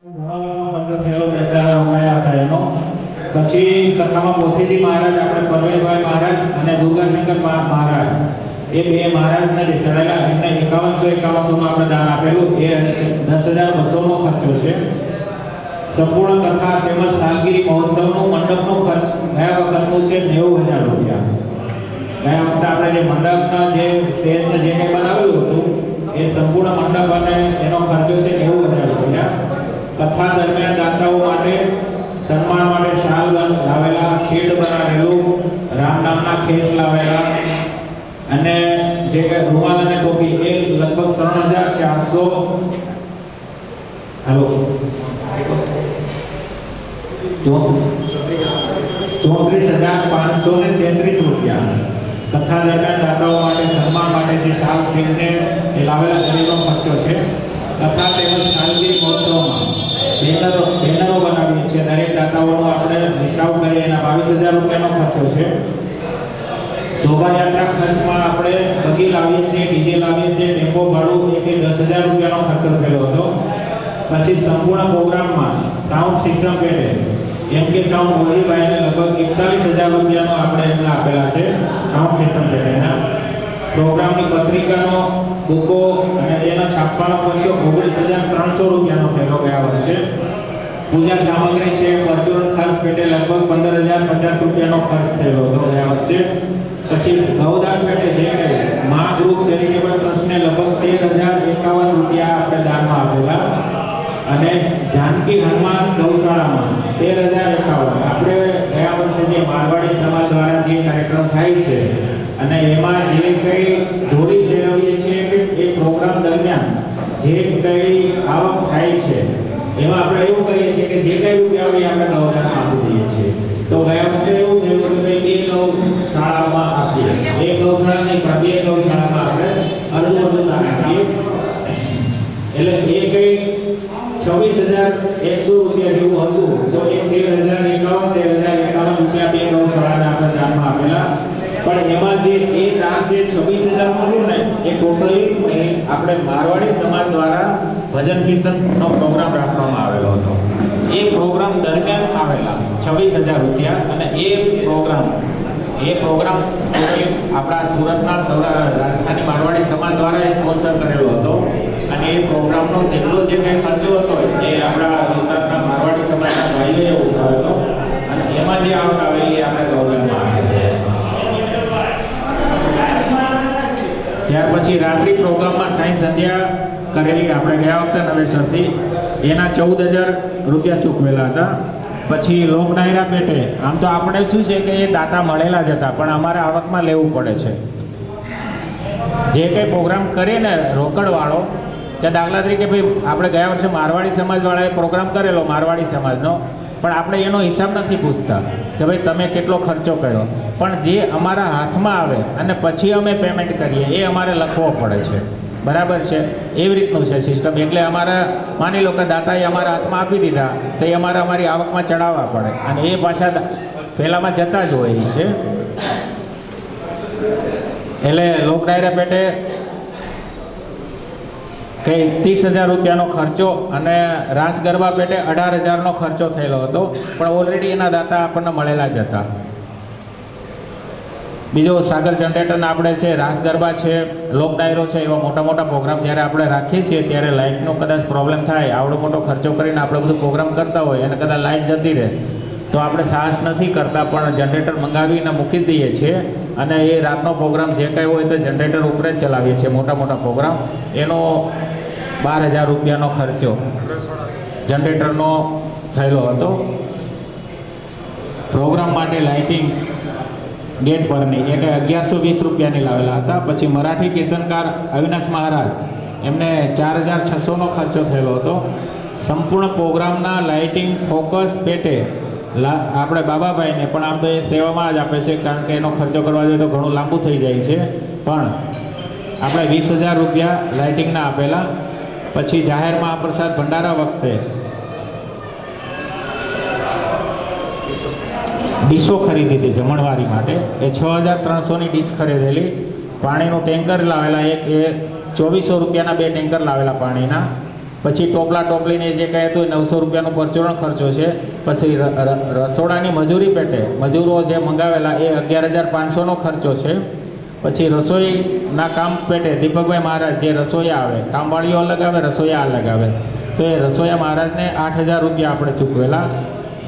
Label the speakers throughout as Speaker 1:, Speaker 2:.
Speaker 1: પછી કથામાં પોથીજી મહારાજ, આપણે પરવેશભાઈ મહારાજ અને દુર્ગાશંકર મહારાજ, એ બે મહારાજને બેસાડેલા. એમને 5151નું આપણે દાન આપેલું. એ 10,200નો ખર્ચો છે. સંપૂર્ણ કથા તેમજ સાલગીરી મહોત્સવનું મંડપનું ખર્ચ ગયા વખતનું છે 90,000 રૂપિયા. ગયા વખતે આપણે જે મંડપના જે સ્ટેજને જે કંઈ બનાવેલું હતું એ સંપૂર્ણ મંડપ અને એનો ખર્ચો છે 90,000 રૂપિયા. કથા દરમિયાન દાતાઓ માટે સન્માન માટે શાલ લાવેલા, શીલ્ડ બનાવેલું, રામ નામના ખેસ લાવેલા અને જે કંઈ રૂમાલ અને ટોપી એ લગભગ 34,533 રૂપિયા. કથા દરમિયાન દાતાઓ માટે સન્માન માટે જે શાલ શીલ્ડને એ લાવેલા એનો ખર્ચો છે. કથા તેમજ સાલગીરી મહોત્સવમાં બેનરો બનાવીએ છીએ. દરેક દાતાઓનો આપણે લિસ્ટ આઉટ કરીએ એના 22,000 રૂપિયાનો ખર્ચો છે. શોભાયાત્રા ખર્ચમાં આપણે બગી લાવીએ છીએ, ડીજે લાવીએ છીએ, ટેમ્પો ભાડું એ 10,000 રૂપિયાનો ખર્ચો થયેલો હતો. પછી સંપૂર્ણ પ્રોગ્રામમાં સાઉન્ડ સિસ્ટમ પેટે MK સાઉન્ડ મોદીભાઈને લગભગ 41,000 રૂપિયાનો આપણે એમને આપેલા છે સાઉન્ડ સિસ્ટમ પેટેના. પ્રોગ્રામની પત્રિકાનો, બુકો અને એના છાપવાનો ખર્ચો 19,300 રૂપિયાનો થયેલો ગયા વર્ષે. પૂજા સામગ્રી છે, પરચુરણ ખર્ચ પેટે લગભગ 15,050 રૂપિયાનો ખર્ચ થયેલો હતો ગયા વર્ષે. પછી ગૌદાન પેટે જે કંઈ મા ગ્રુપ ચેરિટેબલ ટ્રસ્ટને લગભગ 13,051 રૂપિયા આપણે દાનમાં આપેલા. અને જાનકી હનુમાન ગૌશાળામાં 13,051. આપણે ગયા વર્ષે જે મારવાડી સમાજ દ્વારા જે કાર્યક્રમ થાય છે અને એમાં જે કંઈ જોડી ફેરવીએ છીએ કે એ પ્રોગ્રામ દરમિયાન જે કંઈ આવક થાય છે એમાં આપણે એવું કરીએ છીએ કે જે કંઈ રૂપિયા હોય આપણે ગૌદાનમાં આપી દઈએ છીએ. તો ગયા વખતે એવું થયું કે ભાઈ 2 ગૌશાળામાં આપીએ, 1 ગૌશાળા નહીં પણ 2 ગૌશાળામાં આપણે અડધું દાન આપીએ. એટલે એ કંઈ 26,100 રૂપિયા જેવું હતું. તો એ 13,051 રૂપિયા 2 ગૌશાળાને આપણે દાનમાં આપેલા. પણ એમાં જે એ દાન જે 26,000 મળ્યું ને એ ટોટલી આપણે મારવાડી સમાજ દ્વારા ભજન કીર્તનનો પ્રોગ્રામ રાખવામાં આવેલો હતો. એ પ્રોગ્રામ દરમિયાન આવેલા 26,000 રૂપિયા. અને એ પ્રોગ્રામ આપણા સુરતના રાજસ્થાની મારવાડી સમાજ દ્વારા એ સ્પોન્સર કરેલો હતો. અને એ પ્રોગ્રામનો જેટલો જે કંઈ ખર્ચો હતો એ આપણા વિસ્તારના મારવાડી સમાજના ભાઈઓએ ઉઠાવેલો. અને એમાં જે આવક આવેલી એ આપણે ગૌદાનમાં આપી. ત્યાર પછી રાત્રિ પ્રોગ્રામમાં સાંઈ સંધ્યા કરેલી આપણે ગયા વખતે નવેસરથી, એના 14,000 રૂપિયા ચૂકવેલા હતા. પછી લોક ડાયરા પેટે આમ તો આપણે શું છે કે એ દાતા મળેલા જ હતા, પણ અમારે આવકમાં લેવું પડે છે. જે કંઈ પ્રોગ્રામ કરીએ ને રોકડવાળો, કે દાખલા તરીકે ભાઈ આપણે ગયા વર્ષે મારવાડી સમાજવાળાએ પ્રોગ્રામ કરેલો મારવાડી સમાજનો, પણ આપણે એનો હિસાબ નથી પૂછતા કે ભાઈ તમે કેટલો ખર્ચો કર્યો. પણ જે અમારા હાથમાં આવે અને પછી અમે પેમેન્ટ કરીએ એ અમારે લખવો પડે છે. બરાબર છે? એવી રીતનું છે સિસ્ટમ. એટલે અમારે માની લો કે દાતાએ અમારા હાથમાં આપી દીધા તો એ અમારે અમારી આવકમાં ચડાવવા પડે અને એ પાછા પહેલાંમાં જતા જ હોય છે. એટલે લોક ડાયરા પેટે કે 30,000 રૂપિયાનો ખર્ચો અને રાસ ગરબા પેટે 18,000નો ખર્ચો થયેલો હતો. પણ ઓલરેડી એના દાતા આપણને મળેલા જ હતા. બીજો સાગર જનરેટરના આપણે છે, રાસ ગરબા છે, લોક ડાયરો છે, એવા મોટા મોટા પ્રોગ્રામ જ્યારે આપણે રાખીએ છીએ ત્યારે લાઇટનો કદાચ પ્રોબ્લેમ થાય, આવડો મોટો ખર્ચો કરીને આપણે બધું પ્રોગ્રામ કરતા હોય અને કદાચ લાઇટ જતી રહે તો આપણે સાહસ નથી કરતા, પણ જનરેટર મંગાવીને મૂકી દઈએ છીએ. અને એ રાતનો પ્રોગ્રામ જે કંઈ હોય તો જનરેટર ઉપર જ ચલાવીએ છીએ મોટા મોટા પ્રોગ્રામ. એનો 12,000 રૂપિયાનો ખર્ચો જનરેટરનો થયેલો હતો. પ્રોગ્રામ માટે લાઇટિંગ ગેટ પરની એ 1,120 રૂપિયાની લાવેલા હતા. પછી મરાઠી કીર્તનકાર અવિનાશ મહારાજ, એમને 4,600નો ખર્ચો થયેલો હતો. સંપૂર્ણ પ્રોગ્રામના લાઇટિંગ ફોકસ પેટે આપણે બાબાભાઈને, પણ આમ તો એ સેવામાં જ આપે છે કારણ કે એનો ખર્ચો કરવા જોઈએ તો ઘણું લાંબુ થઈ જાય છે, પણ આપણે 20,000 રૂપિયા લાઇટિંગના આપેલા. પછી જાહેર મહાપ્રસાદ ભંડારા વખતે ડીશો ખરીદી હતી જમણવારી માટે, એ 6,300ની ડીશ ખરીદેલી. પાણીનું ટેન્કર લાવેલા, એક એ 2,400 રૂપિયાના 2 ટેન્કર લાવેલા પાણીના. પછી ટોપલા ટોપલીને જે કહે હતું 900 રૂપિયાનો પરચુરણ ખર્ચો છે. પછી રસોડાની મજૂરી પેટે મજૂરો જે મંગાવેલા એ 11,500નો ખર્ચો છે. પછી રસોઈના કામ પેટે દીપકભાઈ મહારાજ જે રસોઈયા આવે, કામવાળીઓ અલગ આવે, રસોઈયા અલગ આવે, તો એ રસોઈયા મહારાજને 8,000 રૂપિયા આપણે ચૂકવેલા.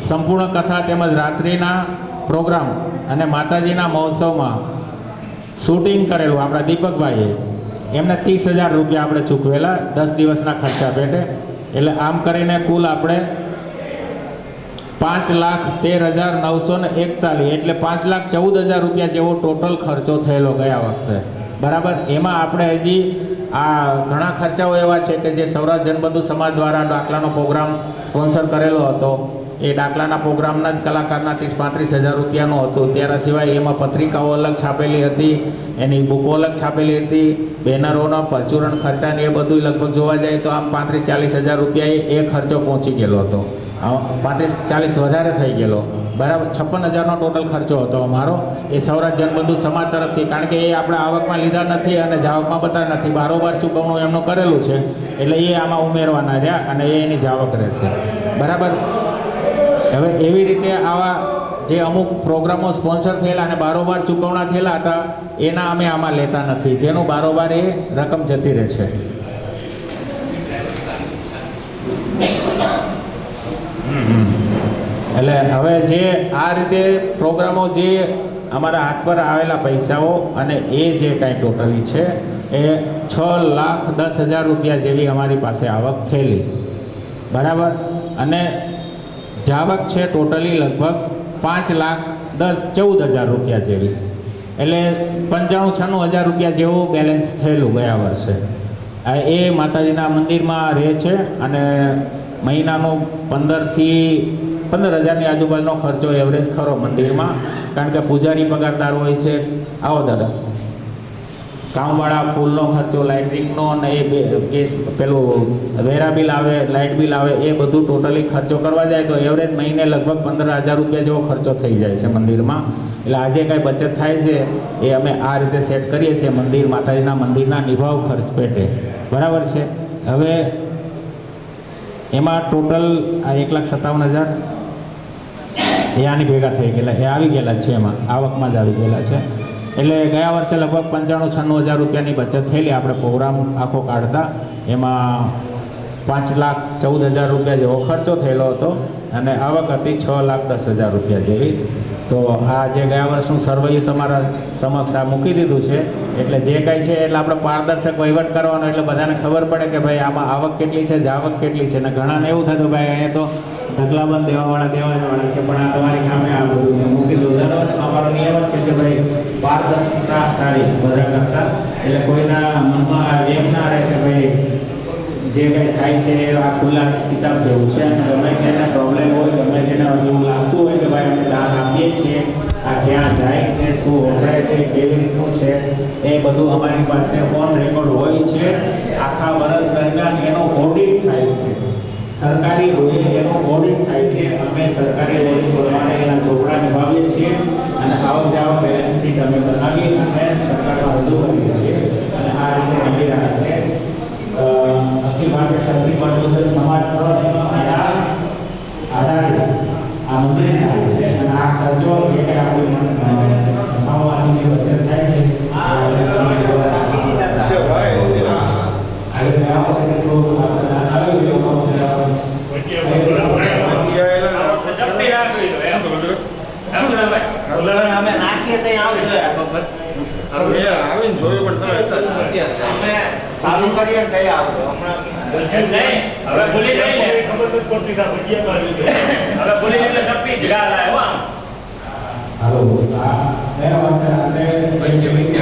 Speaker 1: સંપૂર્ણ કથા તેમજ રાત્રિના પ્રોગ્રામ અને માતાજીના મહોત્સવમાં શૂટિંગ કરેલું આપણા દીપકભાઈએ, એમને 30,000 રૂપિયા આપણે ચૂકવેલા 10 દિવસના ખર્ચા પેટે. એટલે આમ કરીને કુલ આપણે 5,13,941 એટલે 5,14,000 રૂપિયા જેવો ટોટલ ખર્ચો થયેલો ગયા વખતે. બરાબર. એમાં આપણે હજી આ ઘણા ખર્ચાઓ એવા છે કે જે સૌરાષ્ટ્ર જનબંધુ સમાજ દ્વારા દાખલાનો પ્રોગ્રામ સ્પોન્સર કરેલો હતો. એ દાખલાના પ્રોગ્રામના જ કલાકારના 30-35,000 રૂપિયાનું હતું. ત્યાર સિવાય એમાં પત્રિકાઓ અલગ છાપેલી હતી, એની બુકો અલગ છાપેલી હતી, બેનરોનો પરચુરણ ખર્ચાને એ બધું લગભગ જોવા જાય તો આમ 35-40,000 રૂપિયા એ ખર્ચો પહોંચી ગયેલો હતો. 35-40 વધારે થઈ ગયેલો. બરાબર. 56,000નો ટોટલ ખર્ચો હતો અમારો એ સૌરાષ્ટ્ર જનબંધુ સમાજ તરફથી. કારણ કે એ આપણે આવકમાં લીધા નથી અને જાવકમાં બતાવ્યા નથી, બારોબાર ચૂકવણું એમનું કરેલું છે. એટલે એ આમાં ઉમેરવાના રહ્યા અને એ એની જાવક રહેશે. બરાબર. હવે એવી રીતે આવા જે અમુક પ્રોગ્રામો સ્પોન્સર થયેલા અને બારોબાર ચૂકવણા થયેલા હતા એના અમે આમાં લેતા નથી, જેનું બારોબાર એ રકમ જતી રહે છે. એટલે હવે જે આ રીતે પ્રોગ્રામો જે અમારા હાથ પર આવેલા પૈસાઓ અને એ જે કાંઈ ટોટલી છે એ 6,10,000 રૂપિયા જેવી અમારી પાસે આવક થયેલી. બરાબર. અને જાવક છે ટોટલી લગભગ 5,14,000 રૂપિયા જેવી. એટલે 95-96,000 રૂપિયા જેવું બેલેન્સ થયેલું ગયા વર્ષે. એ માતાજીના મંદિરમાં રહે છે અને મહિનાનો 15,000ની આજુબાજુનો ખર્ચો એવરેજ ખરો મંદિરમાં. કારણ કે પૂજારી પગારદાર હોય છે. આવો દાદા. કામવાળા, ફૂલનો ખર્ચો, લાઇટિંગનો અને એ ગેસ પેલું વેરા બિલ આવે, લાઇટ બિલ આવે, એ બધું ટોટલી ખર્ચો કરવા જાય તો એવરેજ મહિને લગભગ 15,000 રૂપિયા જેવો ખર્ચો થઈ જાય છે મંદિરમાં. એટલે આજે કાંઈ બચત થાય છે એ અમે આ રીતે સેટ કરીએ છીએ મંદિર માતાજીના મંદિરના નિભાવ ખર્ચ પેટે. બરાબર છે. હવે એમાં ટોટલ આ 1,57,000 એ આની ભેગા થઈ ગયેલા, એ આવી ગયેલા છે, એમાં આવકમાં જ આવી ગયેલા છે. એટલે ગયા વર્ષે લગભગ 95-96,000 રૂપિયાની બચત થયેલી. આપણે પ્રોગ્રામ આખો કાઢતા એમાં 5,14,000 રૂપિયા જેવો ખર્ચો થયેલો હતો અને આવક હતી 6,10,000 રૂપિયા જેવી. તો આ જે ગયા વર્ષનું સર્વૈયું તમારા સમક્ષ આ મૂકી દીધું છે. એટલે જે કાંઈ છે એટલે આપણે પારદર્શક વહીવટ કરવાનો, એટલે બધાને ખબર પડે કે ભાઈ આમાં આવક કેટલી છે, જાવક કેટલી છે. અને ઘણાને એવું થતું ભાઈ અહીંયા તો ઢગલાબંધ દેવાવાળા છે, પણ આ તમારી સામે આ બધું મૂકી દો. દર વર્ષ અમારો નિયમ છે કે ભાઈ પારદર્શિતા સારી બધા કરતા. એટલે કોઈના મનમાં એમ ના રહે કે ભાઈ જે કંઈ થાય છે એ આ ખુલ્લા કિતાબ જેવું છે. અને ગમે તેને પ્રોબ્લેમ હોય, ગમે તેને એવું લાગતું હોય કે ભાઈ અમે દાન આપીએ છીએ, આ ક્યાં જાય છે, શું વપરાય છે, કેવી રીતનું છે, એ બધું અમારી પાસે ઓન રેકોર્ડ હોય છે. આખા વર્ષ દરમિયાન એનો ઓડિટ થાય છે. સરકારી હોય એનો ઓડિટ થાય છે. અમે સરકારી ઓડિટ પ્રમાણે એના ચોપડા નિભાવીએ છીએ અને આવક જાવક બેલેન્સ શીટ અમે બનાવી અને સરકારમાં રજૂ કરીએ છીએ. અને આ રીતે મંદિર આખે અખિલ ભારતીય ક્ષત્રિય પરમપૂજ્ય સમાજ દ્વારા આધારિત આ મંદિર ચાલે છે. અને આ ખર્ચો જે કંઈ આપણું કમાવાની જે બચત થાય છે
Speaker 2: અમે નાખીએ તો આવી જોઈએ આવીને જોયું પણ તમે ચાલુ કરીએ કઈ આવતો હમણાં હવે ભૂલી જાય ને ખબર તો ખોટી કા ભજીયા આવી ગયો હવે ભૂલી એટલે ચપ્પી જગા લાવ્યો આમ
Speaker 1: હાલો આ ગયા વર્ષે આપણે પંચમી કે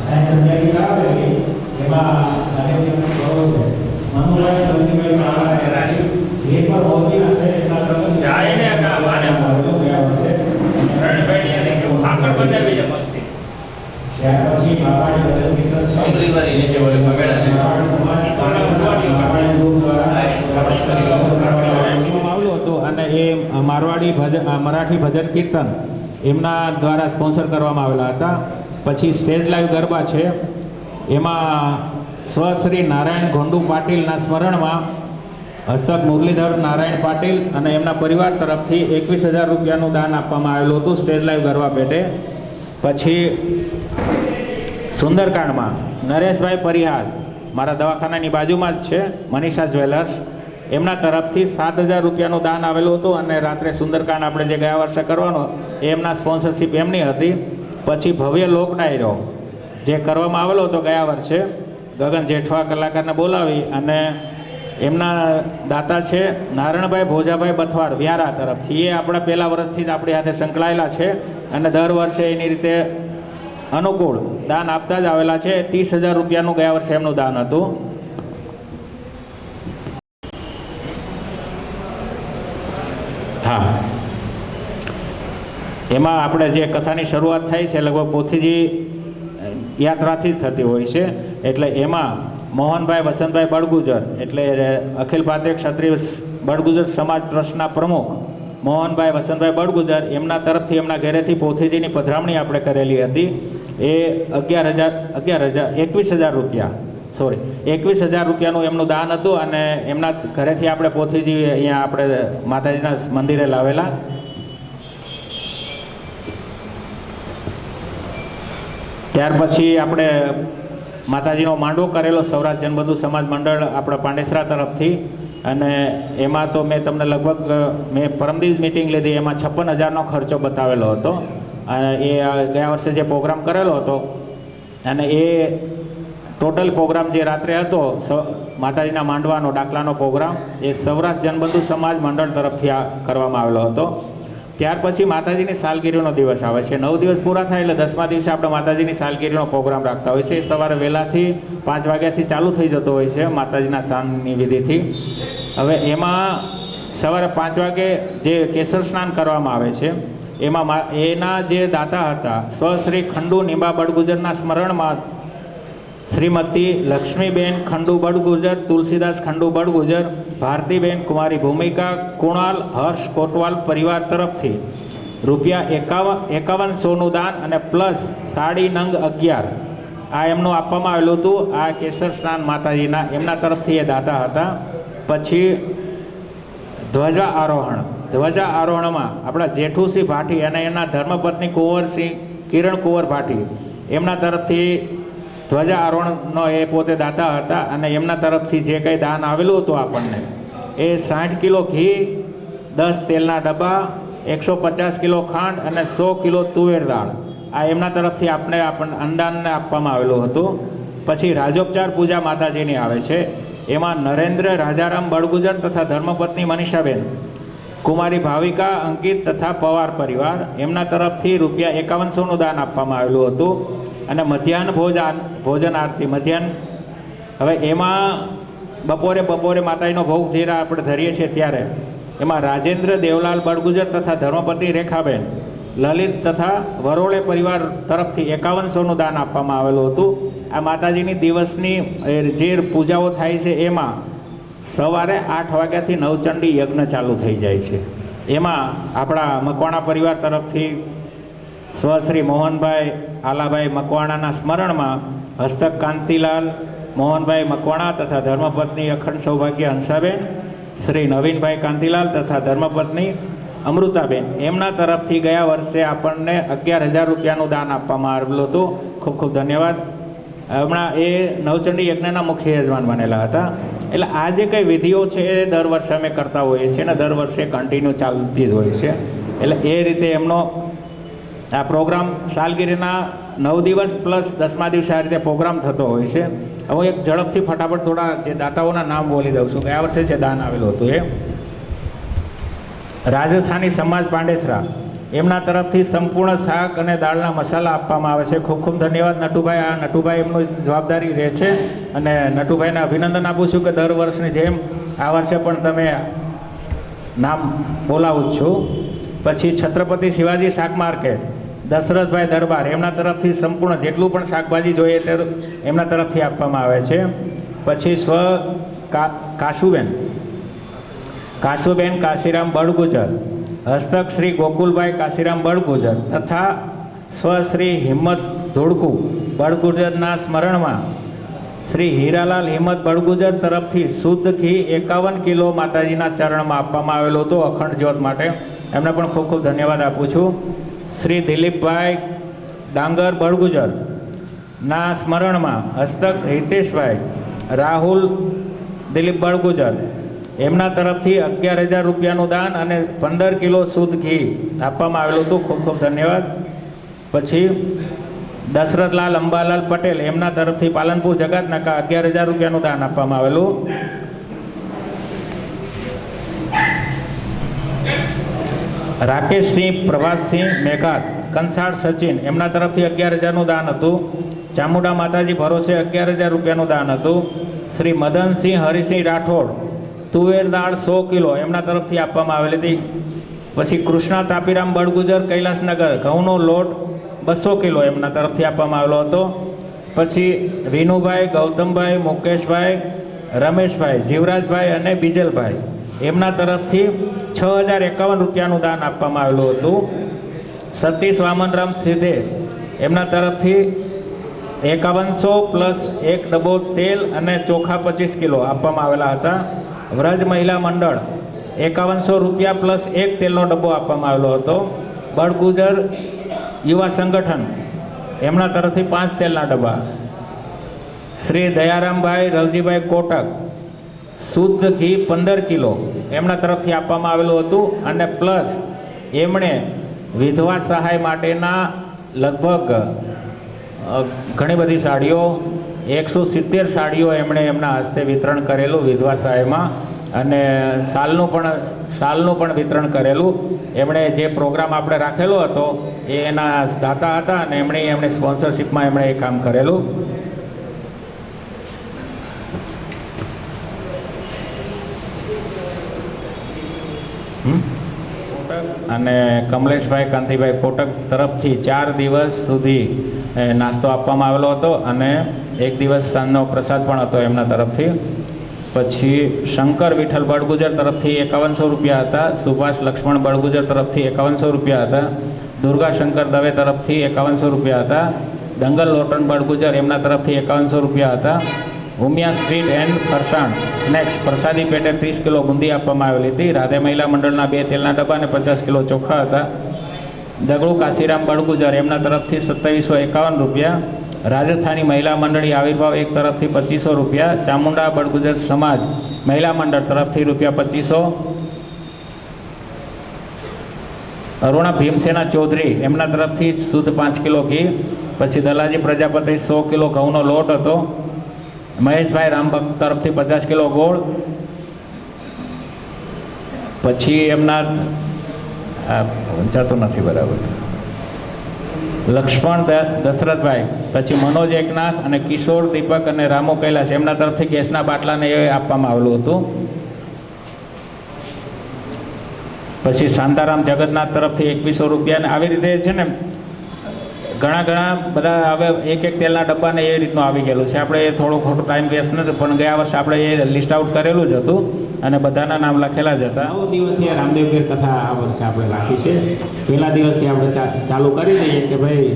Speaker 1: સાયન્સ સબ્જેક્ટ આવે એમાં અનેક દિવસ કરો છે. મનુભાઈ સૌજીભાઈ કાળા એરાની એ પણ હોતી નથી એટલા પ્રમાણે
Speaker 2: જાય ને કા વાને
Speaker 1: ગયા વર્ષે
Speaker 2: રણભાઈ કે સાકર બનાવી છે મસ્તી
Speaker 1: ત્યાર પછી બાપાની બદલ મિત્ર
Speaker 3: ચૌધરી વાળી નીચે વળે પગડા છે
Speaker 1: આવ્યું હતું અને એ મારવાડી મરાઠી ભજન કીર્તન એમના દ્વારા સ્પોન્સર કરવામાં આવેલા હતા. પછી સ્ટેજ લાઈવ ગરબા છે એમાં સ્વ શ્રી નારાયણ ગોંડુ પાટીલના સ્મરણમાં હસ્તક મુરલીધર નારાયણ પાટીલ અને એમના પરિવાર તરફથી 21,000 રૂપિયાનું દાન આપવામાં આવેલું હતું સ્ટેજ લાઈવ ગરબા પેટે. પછી સુંદરકાંડમાં નરેશભાઈ પરિહાર, મારા દવાખાનાની બાજુમાં જ છે, મનીષા જ્વેલર્સ, એમના તરફથી 7,000 રૂપિયાનું દાન આવેલું હતું અને રાત્રે સુંદરકાંડ આપણે જે ગયા વર્ષે કરવાનો એ એમના સ્પોન્સરશિપ એમની હતી. પછી ભવ્ય લોક ડાયરો જે કરવામાં આવેલો હતો ગયા વર્ષે, ગગન જેઠવા કલાકારને બોલાવી અને એમના દાતા છે નારણભાઈ ભોજાભાઈ બથવાડ વ્યારા તરફથી. એ આપણા પહેલા વર્ષથી જ આપણી સાથે સંકળાયેલા છે અને દર વર્ષે એની રીતે અનુકૂળ દાન આપતા જ આવેલા છે. 30,000 રૂપિયાનું ગયા વર્ષે એમનું દાન હતું. હા, એમાં આપણે જે કથાની શરૂઆત થાય છે લગભગ પોથીજી યાત્રાથી જ થતી હોય છે. એટલે એમાં મોહનભાઈ વસંતભાઈ બળગુજર, એટલે અખિલ ભારતીય ક્ષત્રિય બળગુજર સમાજ ટ્રસ્ટના પ્રમુખ મોહનભાઈ વસંતભાઈ બળગુજર, એમના તરફથી એમના ઘરેથી પોથીજીની પધરામણી આપણે કરેલી હતી. એ 21,000 રૂપિયા 21,000 રૂપિયાનું એમનું દાન હતું અને એમના ઘરેથી આપણે પોથીજી અહીંયા આપણે માતાજીના મંદિરે લાવેલા. ત્યાર પછી આપણે માતાજીનો માંડવો કરેલો સૌરાષ્ટ્ર જનબંધુ સમાજ મંડળ આપણા પાંડેસરા તરફથી, અને એમાં તો મેં તમને લગભગ મેં પરમદિવસ મિટિંગ લીધી, એમાં 56,000નો ખર્ચો બતાવેલો હતો. અને એ ગયા વર્ષે જે પ્રોગ્રામ કરેલો હતો અને એ ટોટલ પ્રોગ્રામ જે રાત્રે હતો માતાજીના માંડવાનો ડાકલાનો પ્રોગ્રામ એ સૌરાષ્ટ્ર જનબંધુ સમાજ મંડળ તરફથી કરવામાં આવેલો હતો. ત્યાર પછી માતાજીની સાલગીરીનો દિવસ આવે છે. 9 દિવસ પૂરા થાય એટલે 10મા દિવસે આપણે માતાજીની સાલગીરીનો પ્રોગ્રામ રાખતા હોય છે. એ સવારે વહેલાથી 5 વાગ્યાથી ચાલુ થઈ જતો હોય છે માતાજીના સ્નાનની વિધિથી. હવે એમાં સવારે 5 વાગે જે કેસર સ્નાન કરવામાં આવે છે એમાં એના જે દાતા હતા સ્વશ્રી ખંડુ નિંબા બળગુજરના સ્મરણમાં શ્રીમતી લક્ષ્મીબેન ખંડુ બળગુજર, તુલસીદાસ ખંડુ બળગુજર, ભારતીબેન કુમારી ભૂમિકા, કુણાલ હર્ષ કોટવાલ પરિવાર તરફથી ₹51,100નું દાન અને પ્લસ સાડી નંગ 11 આ એમનું આપવામાં આવેલું હતું. આ કેસર સ્નાન માતાજીના એમના તરફથી એ દાતા હતા. પછી ધ્વજા આરોહણમાં આપણા જેઠુસિંહ ભાટી અને એમના ધર્મપત્ની કુંવરસિંહ કિરણ કુંવર ભાટી એમના તરફથી ધ્વજા આરોહણનો એ પોતે દાતા હતા અને એમના તરફથી જે કંઈ દાન આવેલું હતું આપણને એ 60 કિલો ઘી, 10 તેલના ડબ્બા, 150 કિલો ખાંડ અને 100 કિલો તુવેર દાળ આ એમના તરફથી આપણને અનુદાનને આપવામાં આવેલું હતું. પછી રાજોપચાર પૂજા માતાજીની આવે છે. એમાં નરેન્દ્ર રાજારામ બળગુજર તથા ધર્મપત્ની મનીષાબેન, કુમારી ભાવિકા, અંકિત તથા પવાર પરિવાર એમના તરફથી ₹51,100નું દાન આપવામાં આવેલું હતું. અને મધ્યાહન ભોજન આરતી હવે એમાં બપોરે માતાજીનો ભોગ જ્યારે આપણે ધરીએ છીએ ત્યારે એમાં રાજેન્દ્ર દેવલાલ બળગુજર તથા ધર્મપત્ની રેખાબેન, લલિત તથા વરોળે પરિવાર તરફથી 51,100નું દાન આપવામાં આવેલું હતું. આ માતાજીની દિવસની જે પૂજાઓ થાય છે એમાં સવારે 8 વાગ્યાથી નવચંડી યજ્ઞ ચાલુ થઈ જાય છે. એમાં આપણા મકવાણા પરિવાર તરફથી સ્વશ્રી મોહનભાઈ આલાભાઈ મકવાણાના સ્મરણમાં હસ્તક કાંતિલાલ મોહનભાઈ મકવાણા તથા ધર્મપત્ની અખંડ સૌભાગ્ય હંસાબેન, શ્રી નવીનભાઈ કાંતિલાલ તથા ધર્મપત્ની અમૃતાબેન એમના તરફથી ગયા વર્ષે આપણને 11,000 રૂપિયાનું દાન આપવામાં આવેલું હતું. ખૂબ ખૂબ ધન્યવાદ. હમણાં એ નવચંડી યજ્ઞના મુખ્ય યજમાન બનેલા હતા. એટલે આ જે કંઈ વિધિઓ છે એ દર વર્ષે અમે કરતા હોઈએ છીએ અને દર વર્ષે કન્ટિન્યુ ચાલતી જ હોય છે. એટલે એ રીતે એમનો આ પ્રોગ્રામ સાલગીરીના 9 દિવસ પ્લસ 10મા દિવસે આ રીતે પ્રોગ્રામ થતો હોય છે. હું એક ઝડપથી ફટાફટ થોડા જે દાતાઓના નામ બોલી દઉં છું. ગયા વર્ષે જે દાન આવેલું હતું એ રાજસ્થાની સમાજ પાંડેસરા એમના તરફથી સંપૂર્ણ શાક અને દાળના મસાલા આપવામાં આવે છે. ખૂબ ખૂબ ધન્યવાદ નટુભાઈ. આ નટુભાઈ એમનું જવાબદારી રહે છે અને નટુભાઈને અભિનંદન આપું છું કે દર વર્ષની જેમ આ વર્ષે પણ તમે નામ બોલાવું જ છું. પછી છત્રપતિ શિવાજી શાક માર્કેટ દશરથભાઈ દરબાર એમના તરફથી સંપૂર્ણ જેટલું પણ શાકભાજી જોઈએ તે એમના તરફથી આપવામાં આવે છે. પછી કાશુબેન કાશીરામ બળગુજર, હસ્તક શ્રી ગોકુલભાઈ કાશીરામ બળગુજર તથા સ્વશ્રી હિંમત ધોળકુ બળગુજરના સ્મરણમાં શ્રી હીરાલાલ હિંમત બળગુજર તરફથી શુદ્ધ ઘી 51 કિલો માતાજીના ચરણમાં આપવામાં આવેલું હતું અખંડ જ્યોત માટે. એમને પણ ખૂબ ખૂબ ધન્યવાદ આપું છું. શ્રી દિલીપભાઈ ડાંગર બળગુજર ના સ્મરણમાં હસ્તક હિતેશભાઈ રાહુલ દિલીપ બળગુજર એમના તરફથી 11,000 રૂપિયાનું દાન અને 15 કિલો શુદ્ધ ઘી આપવામાં આવેલું હતું. ખૂબ ખૂબ ધન્યવાદ. પછી દશરથલાલ અંબાલાલ પટેલ એમના તરફથી પાલનપુર જગતનાકા 11,000 રૂપિયાનું દાન આપવામાં આવેલું. રાકેશસિંહ પ્રભાતસિંહ મેઘાત કંસાળ સચિન એમના તરફથી 11,000નું દાન હતું. ચામુંડા માતાજી ભરોસે 11,000 રૂપિયાનું દાન હતું. શ્રી મદનસિંહ હરિસિંહ રાઠોડ તુવેર દાળ 100 કિલો એમના તરફથી આપવામાં આવેલી હતી. પછી કૃષ્ણા તાપીરામ બળગુજર કૈલાસનગર ઘઉંનો લોટ 200 કિલો એમના તરફથી આપવામાં આવેલો હતો. પછી વિનુભાઈ ગૌતમભાઈ મુકેશભાઈ રમેશભાઈ જીવરાજભાઈ અને બીજલભાઈ એમના તરફથી 6,051 રૂપિયાનું દાન આપવામાં આવેલું હતું. સતીશ વામનરામ સિધે એમના તરફથી 5100 પ્લસ 1 ડબ્બો તેલ અને ચોખા 25 કિલો આપવામાં આવેલા હતા. વ્રજ મહિલા મંડળ 5100 રૂપિયા પ્લસ 1 તેલનો ડબ્બો આપવામાં આવેલો હતો. બળગુજર યુવા સંગઠન એમના તરફથી 5 તેલના ડબ્બા. શ્રી દયારામભાઈ રવજીભાઈ કોટક શુદ્ધ ઘી 15 કિલો એમના તરફથી આપવામાં આવેલું હતું. અને પ્લસ એમણે વિધવા સહાય માટેના લગભગ ઘણી બધી સાડીઓ 170 સાડીઓ એમણે એમના હસ્તે વિતરણ કરેલું વિધવા સહાયમાં. અને સાલનું પણ વિતરણ કરેલું. એમણે જે પ્રોગ્રામ આપણે રાખેલો હતો એ એના દાતા હતા અને એમણે સ્પોન્સરશિપમાં એમણે એ કામ કરેલું. અને કમલેશભાઈ કાંતિભાઈ કોટક તરફથી 4 દિવસ સુધી નાસ્તો આપવામાં આવેલો હતો અને 1 દિવસ સાંજનો પ્રસાદ પણ હતો એમના તરફથી. પછી શંકર વિઠ્ઠલ બળગુજર તરફથી 5100 રૂપિયા હતા. સુભાષ લક્ષ્મણ બળગુજર તરફથી 5100 રૂપિયા હતા. દુર્ગા શંકર દવે તરફથી 5100 રૂપિયા હતા. દંગલ લોટન બળગુજર એમના તરફથી 5100 રૂપિયા હતા. ઉમિયા સ્ટ્રીટ એન્ડ ફરસાણ સ્નેક્સ પ્રસાદી પેટે 30 કિલો બુંદી આપવામાં આવેલી હતી. રાધે મહિલા મંડળના 2 તેલના ડબ્બા અને 50 કિલો ચોખા હતા. દગડુ કાશીરામ બળગુજર એમના તરફથી 2751 રૂપિયા. રાજસ્થાની મહિલા મંડળી આવિર્ભાવ 1 તરફથી 2500 રૂપિયા. ચામુંડા બળગુજર સમાજ મહિલા મંડળ તરફથી રૂપિયા 2500. અરુણા ભીમસેના ચૌધરી એમના તરફથી શુદ્ધ 5 કિલો ઘી. પછી દલાજી પ્રજાપતિ 100 કિલો ઘઉંનો લોટ હતો. મહેશભાઈ રામભક્ત તરફથી 50 કિલો ગોળ. પછી એમના વંચાતું નથી બરાબર લક્ષ્મણ દશરથભાઈ. પછી મનોજ એકનાથ અને કિશોર દીપક અને રામુ કૈલાસ એમના તરફથી ગેસના બાટલાને એ આપવામાં આવેલું હતું. પછી શાંતારામ જગન્નાથ તરફથી 2100 રૂપિયા. અને આવી રીતે છે ને ઘણા બધા હવે એક તેલના ડબ્બાને એ રીતનું આવી ગયેલું છે. આપણે એ થોડો ખોટો ટાઈમ વેસ્ટ નથી, પણ ગયા વર્ષે આપણે એ લિસ્ટ આઉટ કરેલું જ હતું અને બધાના નામ લખેલા જ હતા. 9 દિવસીય રામદેવ પીર કથા આ વર્ષે આપણે રાખી છે. પહેલા દિવસથી આપણે ચાલુ કરી દઈએ કે ભાઈ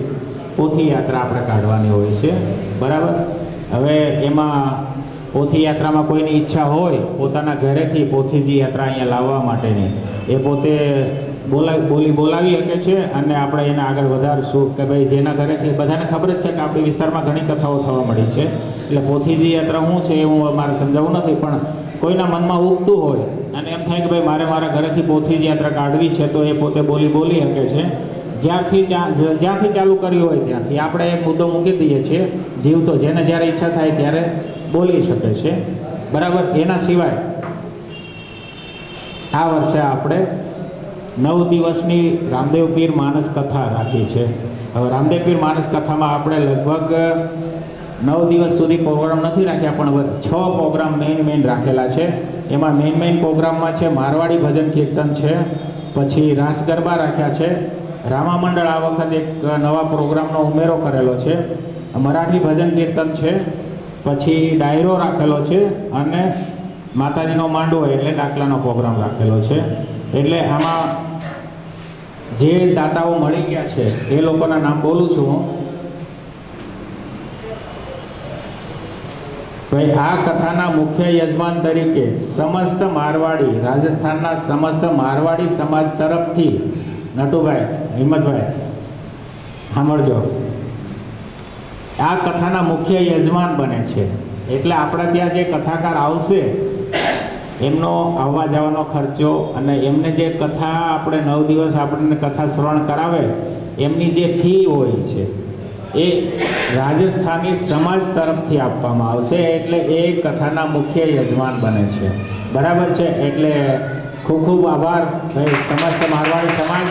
Speaker 1: પોથી યાત્રા આપણે કાઢવાની હોય છે, બરાબર. હવે એમાં પોથી યાત્રામાં કોઈની ઈચ્છા હોય પોતાના ઘરેથી પોથીજી યાત્રા અહીંયા લાવવા માટેની, એ પોતે બોલાવી શકે છે અને આપણે એને આગળ વધારશું કે ભાઈ જેના ઘરેથી બધાને ખબર જ છે કે આપણી વિસ્તારમાં ઘણી કથાઓ થવા મળી છે. એટલે પોથીજી યાત્રા શું છે એ હું મારે સમજાવવું નથી, પણ કોઈના મનમાં ઉગતું હોય અને એમ થાય કે ભાઈ મારા ઘરેથી પોથીજી યાત્રા કાઢવી છે, તો એ પોતે બોલી શકે છે. જ્યાંથી ચાલુ કર્યું હોય ત્યાંથી આપણે એક મુદ્દો મૂકી દઈએ છીએ, જીવતો જેને જ્યારે ઈચ્છા થાય ત્યારે બોલી શકે છે, બરાબર. એના સિવાય આ વર્ષે આપણે 9 દિવસની રામદેવ પીર માનસ કથા રાખી છે. હવે રામદેવ પીર માનસ કથામાં આપણે લગભગ 9 દિવસ સુધી પ્રોગ્રામ નથી રાખ્યા, પણ 6 પ્રોગ્રામ મેઇન રાખેલા છે. એમાં મેઇન પ્રોગ્રામમાં છે મારવાડી ભજન કીર્તન છે, પછી રાસ ગરબા રાખ્યા છે. રામા મંડળ આ વખતે એક નવા પ્રોગ્રામનો ઉમેરો કરેલો છે. મરાઠી ભજન કીર્તન છે, પછી ડાયરો રાખેલો છે અને માતાજીનો માંડવો એટલે દાખલાનો પ્રોગ્રામ રાખેલો છે. એટલે આમાં જે દાતાઓ મળી ગયા છે એ લોકોના નામ બોલું છું હું. ભાઈ આ કથાના મુખ્ય યજમાન તરીકે સમસ્ત મારવાડી રાજસ્થાનના સમસ્ત મારવાડી સમાજ તરફથી નટુભાઈ હિંમતભાઈ સાંભળજો, આ કથાના મુખ્ય યજમાન બને છે. એટલે આપણે ત્યાં જે કથાકાર આવશે એમનો આવવા જવાનો ખર્ચો અને એમને જે કથા આપણે 9 દિવસ આપણને કથા શ્રવણ કરાવે એમની જે ફી હોય છે એ રાજસ્થાની સમાજ તરફથી આપવામાં આવશે. એટલે એ કથાના મુખ્ય યજમાન બને છે. બરાબર છે. એટલે ખૂબ ખૂબ આભાર ભાઈ સમસ્ત મારવાડી સમાજ,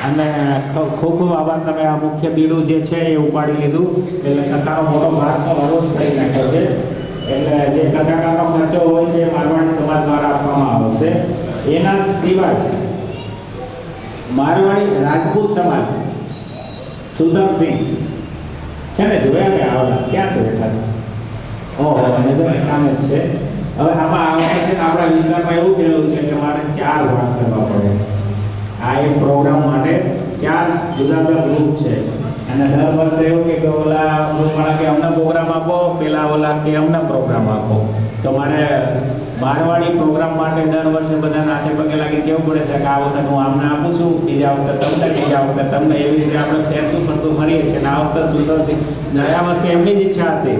Speaker 1: અને ખૂબ ખૂબ આભાર તમે આ મુખ્ય બીડું જે છે એ ઉપાડી લીધું. એટલે કથાનો મોટો ભાગ તો હરોજ કરી નાખ્યો છે. એટલે જે કથાકારનો ખર્ચો હોય છે એ મારવાડી સમાજ દ્વારા આપવામાં આવશે. એના સિવાય મારવાડી રાજપૂત સમાજ સુલતાનસિંહ છે ને, જોયા ને આવલા ક્યાં છે બેઠા? ઓહો, નજરની સામે જ છે. હવે આમાં આ વખતે આપણા વિસ્તારમાં એવું થયેલું છે કે મારે 4 ભાગ કરવા પડે. આ એક પ્રોગ્રામ માટે 4 જુદા જુદા ગ્રુપ છે. અને દર વર્ષે એવું કે ઓલા ગ્રુપવાળા કે અમને પ્રોગ્રામ આપો, પેલા ઓલા કે અમને પ્રોગ્રામ આપો. તો મારે મારવાડી પ્રોગ્રામ માટે દર વર્ષે બધાના હાથે પગે લાગી કેવું પડે છે કે આ વખત હું આમને આપું છું, બીજા વખતે તમને, બીજા વખતે તમને, એવી રીતે આપણે ફેરતું ફરતું ફરીએ છીએ. અને આ વખતે સુલતાનસિંહ, ગયા વર્ષે એમની જ ઈચ્છા હતી.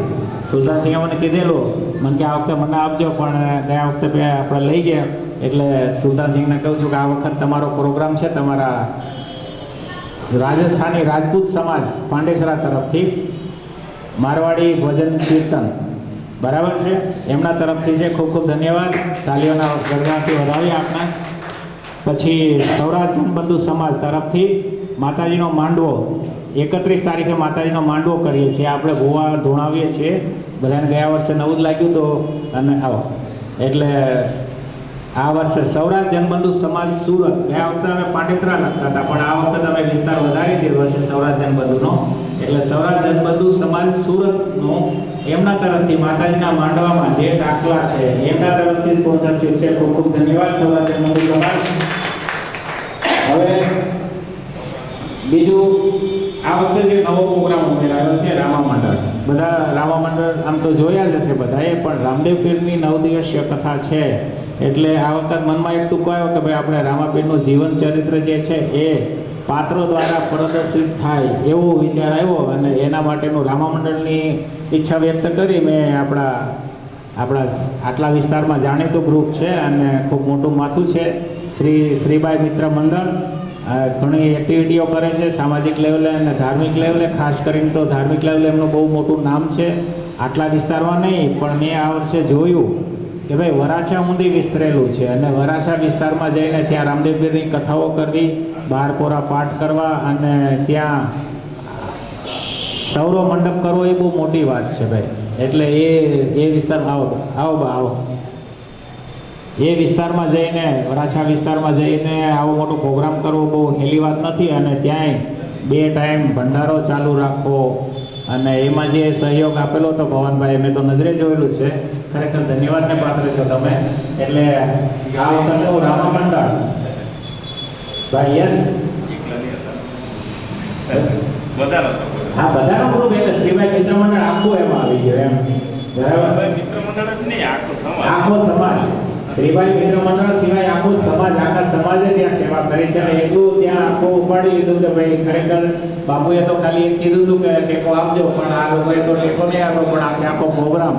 Speaker 1: સુલતાનસિંહે મને કીધેલું, મને કે આ વખતે મને આપજો, પણ ગયા વખતે આપણે લઈ ગયા. એટલે સુલતાનસિંહને કહું છું કે આ વખત તમારો પ્રોગ્રામ છે તમારા રાજસ્થાની રાજપૂત સમાજ પાંડેસરા તરફથી મારવાડી ભજન કીર્તન, બરાબર છે, એમના તરફથી છે. ખૂબ ખૂબ ધન્યવાદ. તાલીઓના ગરબાથી વધાવી આપના. પછી સૌરાષ્ટ્ર જનબંધુ સમાજ તરફથી માતાજીનો માંડવો 31 તારીખે માતાજીનો માંડવો કરીએ છીએ. આપણે ભૂવા ધોણાવીએ છીએ. બધાને ગયા વર્ષે નવું જ લાગ્યું તો અને આવો એટલે આ વર્ષે સૌરાષ્ટ્ર જનબંધુ સમાજ સુરત, ગયા વખતે અમે પાંડેસરા લખતા હતા, પણ આ વખતે અમે વિસ્તાર વધારી દીધો છે સૌરાષ્ટ્ર જનબંધુનો. એટલે સૌરાષ્ટ્ર જનબંધુ સમાજ સુરતનો એમના તરફથી માતાજીના માંડવામાં જે દાખલા છે એમના તરફથી સ્પોન્સરશિપ છે. ખૂબ ખૂબ ધન્યવાદ સૌરાષ્ટ્ર જનબંધુ સમાજ. હવે બીજું, આ વખતે જે નવો પ્રોગ્રામ ઉમેરાયો છે રામા મંડળ, બધા રામા મંડળ આમ તો જોયા જ હશે બધાએ, પણ રામદેવ પીરની 9 દિવસીય કથા છે. એટલે આ વખત મનમાં એક તુક્કો આવ્યો કે ભાઈ આપણે રામાપીરનું જીવન ચરિત્ર જે છે એ પાત્રો દ્વારા પ્રદર્શિત થાય એવો વિચાર આવ્યો. અને એના માટેનું રામા મંડળની ઈચ્છા વ્યક્ત કરી મેં. આપણા આટલા વિસ્તારમાં જાણીતું ગ્રુપ છે અને ખૂબ મોટું માથું છે. શ્રીબાઈ મિત્ર મંડળ ઘણી એક્ટિવિટીઓ કરે છે સામાજિક લેવલે અને ધાર્મિક લેવલે. ખાસ કરીને તો ધાર્મિક લેવલે એમનું બહુ મોટું નામ છે. આટલા વિસ્તારમાં નહીં, પણ મેં આ વર્ષે જોયું કે ભાઈ વરાછા ઊંધી વિસ્તરેલું છે. અને વરાછા વિસ્તારમાં જઈને ત્યાં રામદેવ પીરની કથાઓ કરવી, 12 કોરા પાઠ કરવા અને ત્યાં સૌરો મંડપ કરવો એ બહુ મોટી વાત છે ભાઈ. એટલે એ વિસ્તારમાં આવો એ વિસ્તારમાં જઈને, વરાછા વિસ્તારમાં જઈને આવો મોટો પ્રોગ્રામ કરવો બહુ હેલી વાત નથી. અને ત્યાંય 2 ટાઈમ ભંડારો ચાલુ રાખવો. અને એમાં જે સહયોગ આપેલો હતો ભવનભાઈ, મેં તો નજરે જોયેલું છે. ખરેખર ધન્યવાદને પાત્ર છો તમે. એટલે આ વખતે હું રામા મંડળ ભાઈ યસ હા બધાનો ગ્રુપ એટલે શ્રીભાઈ મિત્ર મંડળ આખું એમાં આવી ગયો એમ. બરાબર,
Speaker 2: મિત્ર મંડળ જ નહીં,
Speaker 1: આખો સમાજ શ્રીભાઈ મિત્ર મંડળ સિવાય આખો સમાજ, આખા સમાજે ત્યાં સેવા કરી છે. અને એટલું ત્યાં આખું ઉપાડી લીધું કે ભાઈ ખરેખર બાપુએ તો ખાલી કીધું હતું કે ટેકો આપજો, પણ આ લોકોએ તો ટેકો નહીં આપ્યો. પણ આખો પ્રોગ્રામ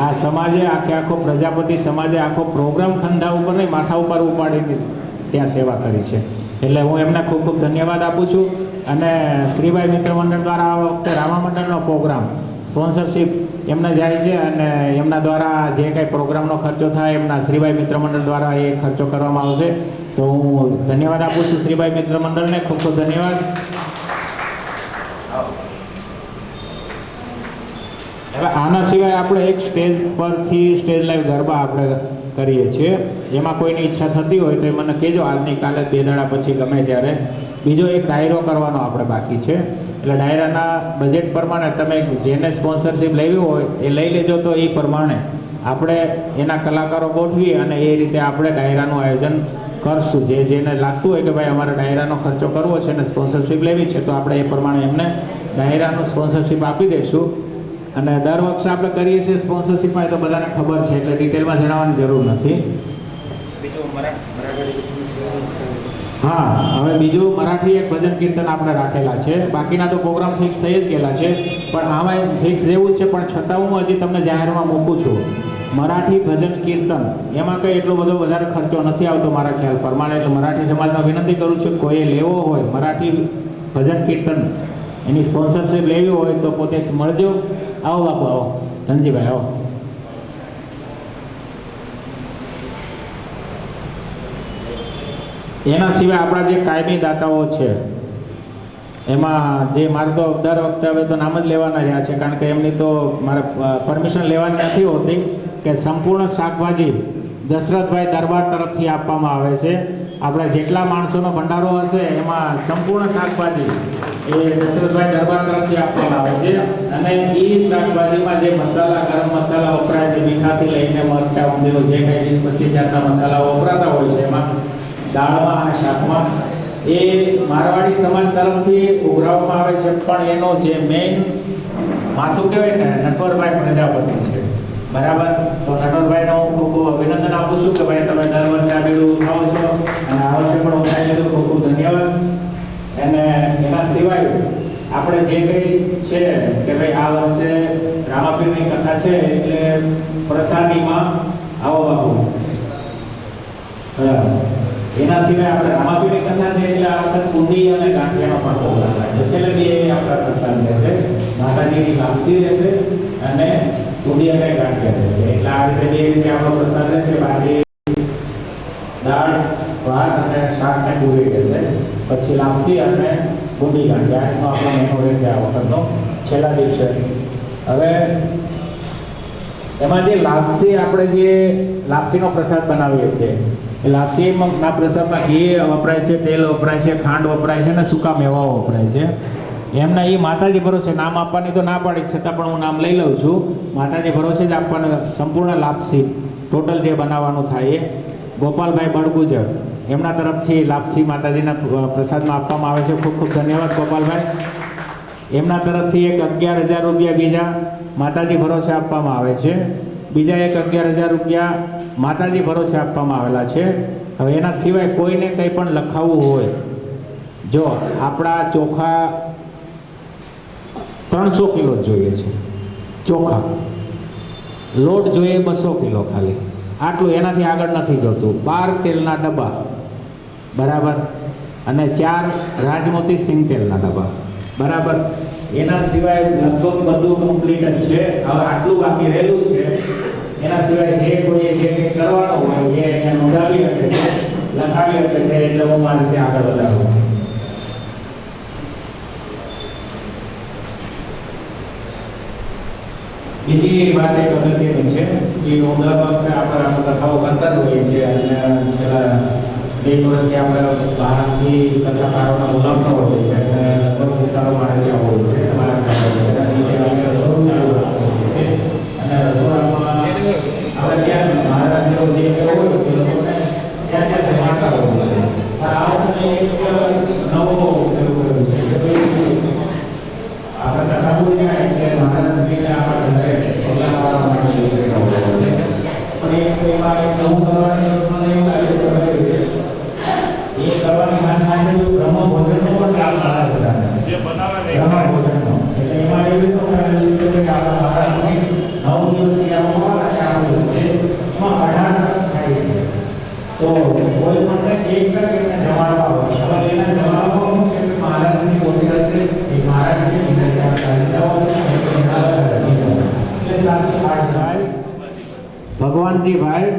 Speaker 1: આ સમાજે આખો પ્રજાપતિ સમાજે આખો પ્રોગ્રામ ખંધા ઉપર નહીં માથા ઉપર ઉપાડીને ત્યાં સેવા કરી છે. એટલે હું એમને ખૂબ ખૂબ ધન્યવાદ આપું છું. અને શ્રીભાઈ મિત્ર મંડળ દ્વારા આ વખતે રામા મંડળનો પ્રોગ્રામ સ્પોન્સરશિપ એમને જાય છે. અને એમના દ્વારા જે કંઈ પ્રોગ્રામનો ખર્ચો થાય એમના શ્રીભાઈ મિત્ર મંડળ દ્વારા એ ખર્ચો કરવામાં આવશે. તો હું ધન્યવાદ આપું છું શ્રીભાઈ મિત્ર મંડળને. ખૂબ ખૂબ ધન્યવાદ. હવે આના સિવાય આપણે એક સ્ટેજ પરથી સ્ટેજ લાઈવ ગરબા આપણે કરીએ છીએ. એમાં કોઈની ઈચ્છા થતી હોય તો એ મને કહેજો, આજની કાલે 2 દાડા પછી ગમે ત્યારે. બીજો એક ડાયરો કરવાનો આપણે બાકી છે. એટલે ડાયરાના બજેટ પ્રમાણે તમે જેને સ્પોન્સરશિપ લેવી હોય એ લઈ લેજો. તો એ પ્રમાણે આપણે એના કલાકારો ગોઠવી અને એ રીતે આપણે ડાયરાનું આયોજન કરશું. જેને લાગતું હોય કે ભાઈ અમારે ડાયરાનો ખર્ચો કરવો છે અને સ્પોન્સરશિપ લેવી છે, તો આપણે એ પ્રમાણે એમને ડાયરાનું સ્પોન્સરશિપ આપી દઈશું. અને દર વર્ષે આપણે કરીએ છીએ સ્પોન્સરશિપમાં, એ તો બધાને ખબર છે એટલે ડિટેલમાં જણાવવાની જરૂર નથી. હા, હવે બીજું મરાઠી એક ભજન કીર્તન આપણે રાખેલા છે. બાકીના તો પ્રોગ્રામ ફિક્સ થઈ જ ગયેલા છે, પણ આમાં ફિક્સ જેવું છે, પણ છતાં હું હજી તમને જાહેરમાં મૂકું છું. મરાઠી ભજન કીર્તન એમાં કંઈ એટલો બધો વધારે ખર્ચો નથી આવતો મારા ખ્યાલ પ્રમાણે. એટલે મરાઠી સમાજને વિનંતી કરું છું, કોઈએ લેવો હોય મરાઠી ભજન કીર્તન, એની સ્પોન્સરશિપ લેવી હોય તો પોતે મળજો. આવો બાપુ, આવો ધનજીભાઈ, આવો. એના સિવાય આપણા જે કાયમી દાતાઓ છે એમાં જે મારે તો દર વખતે હવે તો નામ જ લેવાના રહ્યા છે, કારણ કે એમની તો મારે પરમિશન લેવાની નથી હોતી, કે સંપૂર્ણ શાકભાજી દશરથભાઈ દરબાર તરફથી આપવામાં આવે છે. આપણે જેટલા માણસોનો ભંડારો હશે એમાં સંપૂર્ણ શાકભાજી એ દશરથભાઈ દરબાર તરફથી આપવામાં આવે છે. અને એ શાકભાજીમાં જે મસાલા, ગરમ મસાલા વપરાય છે, મીઠાથી લઈને મરચાં, ઊંધિયું, જે કંઈ 20-25 જાતના મસાલાઓ વપરાતા હોય છે એમાં દાળમાં અને શાકમાં, એ મારવાડી સમાજ તરફથી ઉઘરાવવામાં આવે છે. પણ એનો જે મેઇન માથું કહેવાય ને, નટવરભાઈ પ્રજાપતિ છે, બરાબર. તો નટવરભાઈનો હું ખૂબ અભિનંદન આપું છું કે ભાઈ તમે દર વર્ષે આ બીડું ઉઠાવો છો અને આ વર્ષે પણ ઉઠાવી લીધું, ખૂબ ખૂબ ધન્યવાદ. અને એના સિવાય આપણે જે કંઈ છે કે ભાઈ આ વર્ષે રામાપીરની કથા છે એટલે પ્રસાદીમાં આવો બાપુ, બરાબર. એના સિવાય આપણે રામાપીરની કથા છે એટલે આ વખત બુંદી અને ગાંઠિયાનો પણ પ્રોગ્રામ રાખજો છે. એટલે બે આપણા પ્રસાદ રહેશે, માતાજીની લાપસી રહેશે અને બુંદી અને ગાંઠિયા રહેશે. એટલે આ રીતે બે રીતે આપણો પ્રસાદ રહેશે. બાકી દાળ, ભાત અને શાક ને પૂરી રહેશે, પછી લાપસી અને બુંદી ગાંઠિયા એનો આપણો મેનુ રહેશે આ વખતનો છેલ્લા દિવસે. હવે એમાં જે લાપસી, આપણે જે લાપસીનો પ્રસાદ બનાવીએ છીએ, એ લાપસીના પ્રસાદમાં ઘી વપરાય છે, તેલ વપરાય છે, ખાંડ વપરાય છે અને સૂકા મેવાઓ વપરાય છે. એમના એ માતાજી ભરોસે, નામ આપવાની તો ના પાડી, છતાં પણ હું નામ લઈ લઉં છું. માતાજી ભરોસે જ આપવાનું સંપૂર્ણ લાપસી ટોટલ જે બનાવવાનું થાય એ ગોપાલભાઈ બળગુજર એમના તરફથી લાપસી માતાજીના પ્રસાદમાં આપવામાં આવે છે. ખૂબ ખૂબ ધન્યવાદ ગોપાલભાઈ. એમના તરફથી એક 11,000 રૂપિયા બીજા માતાજી ભરોસે આપવામાં આવે છે. બીજા એક 11,000 રૂપિયા માતાજી ભરોસે આપવામાં આવેલા છે. હવે એના સિવાય કોઈને કંઈ પણ લખાવવું હોય, જો આપણા ચોખા 300 કિલો જોઈએ છે, ચોખા લોટ જોઈએ 200 કિલો ખાલી, આટલું, એનાથી આગળ નથી જોતું. 12 તેલના ડબ્બા, બરાબર, અને 4 રાજમોતી સિંગ તેલના ડબ્બા, બરાબર. એના સિવાય લગભગ બધું કમ્પ્લીટ જ છે. હવે આટલું બાકી રહેલું છે. એના સિવાય જે કોઈ જે કંઈ કરવાનું હોય એ એને નોંધાવી શકે છે, લખાવી શકે છે. એટલે હું મારી રીતે આગળ વધારું. બીજી વાત એક અગત્યની છે કે હું દર વખતે આપણે કથાઓ કરતા જ હોઈએ છીએ અને છેલ્લા 2 વર્ષથી આપણે બહારથી કથાકારોને બોલાવતા હોઈએ છીએ અને લગભગ વિસ્તારો મારે ત્યાં હોય છે. અમારા અને રસોડામાં આપણે ત્યાં મહારાજનો જે હોય એ લોકોને ત્યાં જમાડતા હોય છે. આ વખતે એક નવો આપણે કથા બોલી જાય એટલે મહારાજને આપણા ઘરે બોલાવવા માટે પણ એમાં એક નવું કરવાની મને એવું લાગે છે એ કરવાની માટે બ્રહ્મ ભોજનનો પણ કામ મળે બધાને, જે બનાવે બ્રહ્મ ભોજનનો. એટલે એમાં એવી રીતનું કરેલું છે કે આપણા મહારાજની 9 દિવસની આ હોવાના શાળા છે, એમાં 18 થાય છે. તો કોઈ પણ એક તક એમને જમાડવા હોય, હવે એના જમાડવા શું છે કે મહારાજની પોતે હશે એ મહારાજની ભગવાનજીભાઈ,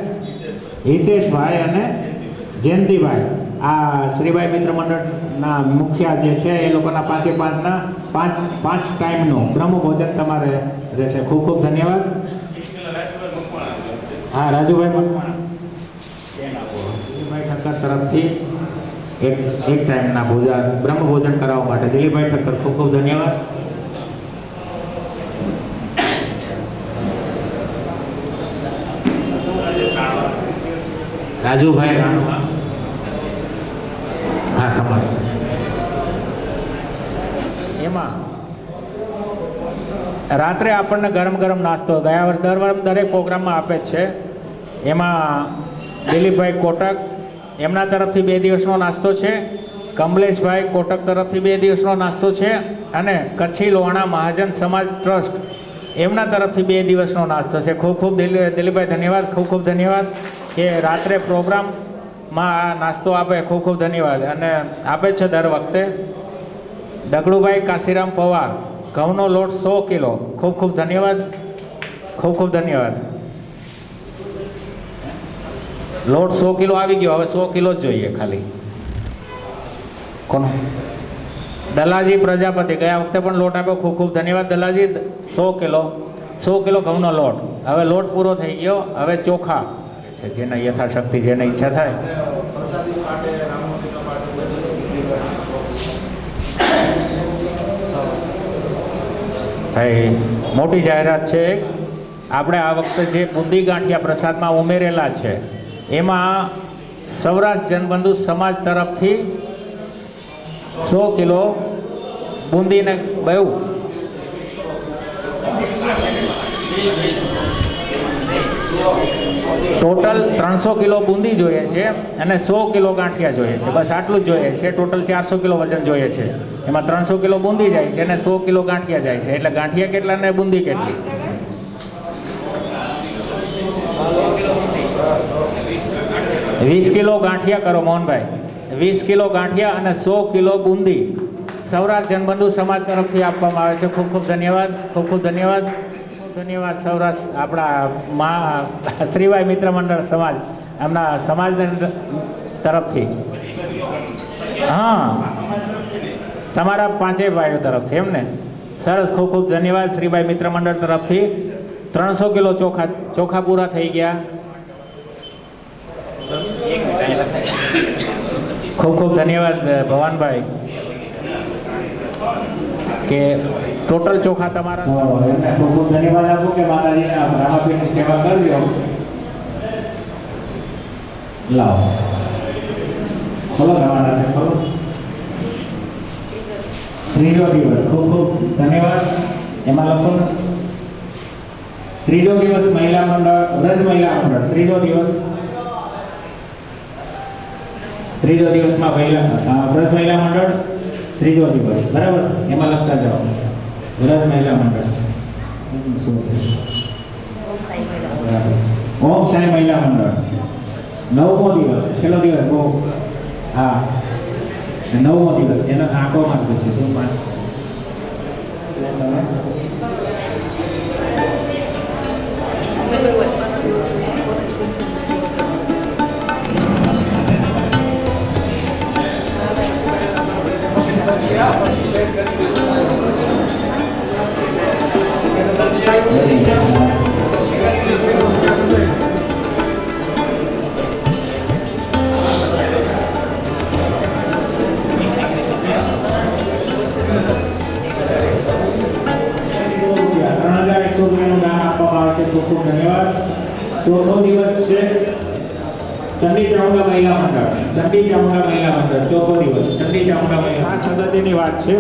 Speaker 1: હિતેશભાઈ અને જયંતિભાઈ, આ શ્રીભાઈ મિત્ર મંડળના મુખ્ય જે છે એ લોકોના 5-5ના 5 ટાઈમનું બ્રહ્મ ભોજન તમારે રહેશે. ખૂબ ખૂબ ધન્યવાદ. હા, રાજુભાઈ ઠક્કર તરફથી એક ટાઈમના બ્રહ્મ ભોજન કરાવવા માટે દિલીપભાઈ ઠક્કર, ખૂબ ખૂબ ધન્યવાદ. રાજુભાઈ રાણવા, હા તમારે એમાં રાત્રે આપણને ગરમ ગરમ નાસ્તો ગયા વર્ષ દરેક પ્રોગ્રામમાં આપે જ છે. એમાં દિલીપભાઈ કોટક એમના તરફથી 2 દિવસનો નાસ્તો છે, કમલેશભાઈ કોટક તરફથી 2 દિવસનો નાસ્તો છે, અને કચ્છી લોહાણા મહાજન સમાજ ટ્રસ્ટ એમના તરફથી 2 દિવસનો નાસ્તો છે. ખૂબ ખૂબ દિલીપભાઈ ધન્યવાદ, ખૂબ ખૂબ ધન્યવાદ કે રાત્રે પ્રોગ્રામમાં આ નાસ્તો આપે. ખૂબ ખૂબ ધન્યવાદ. અને આપે છે દર વખતે. દગડુભાઈ કાશીરામ પવાર ઘઉંનો લોટ 100 કિલો. ખૂબ ખૂબ ધન્યવાદ, ખૂબ ખૂબ ધન્યવાદ. લોટ 100 કિલો આવી ગયો, હવે 100 કિલો જ જોઈએ ખાલી. કોનો? દલાજી પ્રજાપતિ ગયા વખતે પણ લોટ આપ્યો. ખૂબ ખૂબ ધન્યવાદ દલાજી. 100 કિલો ઘઉંનો લોટ. હવે લોટ પૂરો થઈ ગયો, હવે ચોખા છે. જેને યથાશક્તિ જેને ઈચ્છા થાય. ભાઈ મોટી જાહેરાત છે. આપણે આ વખતે જે બુંદી ગાંઠિયા પ્રસાદમાં ઉમેરેલા છે એમાં સૌરાષ્ટ્ર જનબંધુ સમાજ તરફથી 100 કિલો બુંદીને બહુ ટોટલ 300 કિલો બુંદી જોઈએ છે અને 100 કિલો ગાંઠિયા જોઈએ છે. બસ આટલું જ જોઈએ છે. ટોટલ 400 કિલો વજન જોઈએ છે. એમાં 300 કિલો બુંદી જાય છે અને 100 કિલો ગાંઠિયા જાય છે. એટલે ગાંઠિયા કેટલા ને બુંદી કેટલી? 20 કિલો ગાંઠિયા કરો મોહનભાઈ. 20 કિલો ગાંઠિયા અને 100 કિલો બુંદી સૌરાષ્ટ્ર જનબંધુ સમાજ તરફથી આપવામાં આવે છે. ખૂબ ખૂબ ધન્યવાદ, ખૂબ ખૂબ ધન્યવાદ, ધન્યવાદ. સૌરાષ્ટ્ર આપણા શ્રીભાઈ મિત્ર મંડળ સમાજ એમના સમાજ તરફથી. હા, તમારા 5 ભાઈઓ તરફથી એમને. સરસ, ખૂબ ખૂબ ધન્યવાદ. શ્રીભાઈ મિત્ર મંડળ તરફથી 300 કિલો ચોખા પૂરા થઈ ગયા. ખૂબ ખૂબ ધન્યવાદ ભવાનભાઈ કે ટોટલ ચોખા તમારા. એમને ખૂબ ખૂબ ધન્યવાદ આપું કે માતાજીના રામાપીરની સેવા કરજો. લાવો ખોલો તમારા ખોલો. ત્રીજો દિવસ. ખૂબ ખૂબ ધન્યવાદ. એમાં લખો ત્રીજો દિવસ મહિલા મંડળ વ્રજ મહિલા મંડળ. ત્રીજો દિવસમાં વ્રજ મહિલા મંડળ ત્રીજો દિવસ. બરાબર, એમાં લખતા જાઓ વ્રજ મહિલા મંડળ. ઓમ સાઈ મહિલા મંડળ 9મો દિવસ, છેલ્લો દિવસ. બહુ હા, 9મો દિવસ. એનો આંકડો માર્ગ છે. ખૂબ ધન્યવાદ. ચોથો દિવસ છે ચંડી ચામુંડા મહિલા મંડળ. ચંડી ચામુંડા મહિલા મંડળ ચોથો દિવસ. ચંડી ચામુંડા મહિલા. ખાસ અગત્યની વાત છે.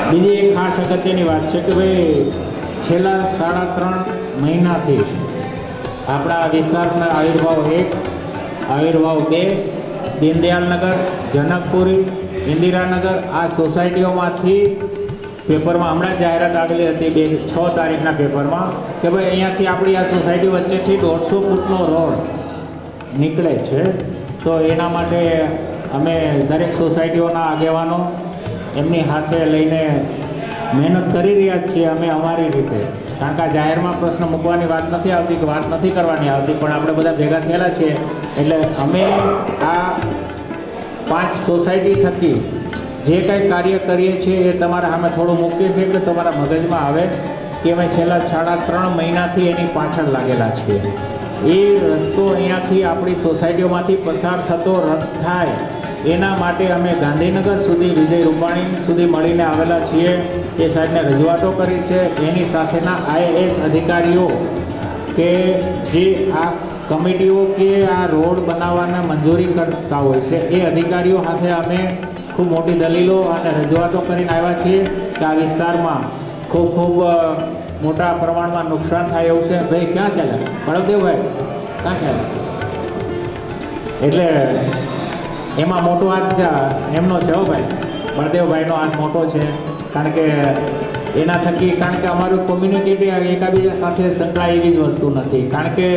Speaker 1: બીજી એક ખાસ અગત્યની વાત છે કે ભાઈ છેલ્લા 3.5 મહિનાથી આપણા વિસ્તારના આવિર્ભાવ 1, આવિર્ભાવ 2, દીનદયાલનગર, જનકપુરી, ઇન્દિરાનગર આ સોસાયટીઓમાંથી પેપરમાં હમણાં જાહેરાત આવેલી હતી 6 તારીખના પેપરમાં કે ભાઈ અહીંયાથી આપણી આ સોસાયટી વચ્ચેથી 150 ફૂટનો રોડ નીકળે છે. તો એના માટે અમે દરેક સોસાયટીઓના આગેવાનો એમની હાથે લઈને મહેનત કરી રહ્યા છીએ. અમે અમારી રીતે, કારણ કે આ જાહેરમાં પ્રશ્ન મૂકવાની વાત નથી આવતી કે વાત નથી કરવાની આવતી, પણ આપણે બધા ભેગા થયેલા છીએ એટલે અમે આ 5 સોસાયટી થકી જે કંઈ કાર્ય કરીએ છીએ એ તમારા સામે થોડું મૂકીએ છીએ કે તમારા મગજમાં આવે કે અમે છેલ્લા 3.5 મહિનાથી એની પાછળ લાગેલા છીએ. એ રસ્તો અહીંયાથી આપણી સોસાયટીઓમાંથી પસાર થતો રદ થાય એના માટે અમે ગાંધીનગર સુધી વિજય રૂપાણી સુધી મળીને આવેલા છીએ. એ સાહેબને રજૂઆતો કરી છે. એની સાથેના IAS અધિકારીઓ કે જે આ કમિટીઓ કે આ રોડ બનાવવાને મંજૂરી કરતા હોય છે એ અધિકારીઓ સાથે અમે ખૂબ મોટી દલીલો અને રજૂઆતો કરીને આવ્યા છીએ કે આ વિસ્તારમાં ખૂબ ખૂબ મોટા પ્રમાણમાં નુકસાન થાય એવું છે. ભાઈ ક્યાં ચાલ્યા? બળદેવભાઈ ક્યાં ચાલ્યા? એટલે એમાં મોટો હાથ એમનો છે હો ભાઈ, બળદેવભાઈનો હાથ મોટો છે. કારણ કે એના થકી, કારણ કે અમારું કોમ્યુનિકેટ એકાબીજા સાથે સંકળાય એવી જ વસ્તુ નથી. કારણ કે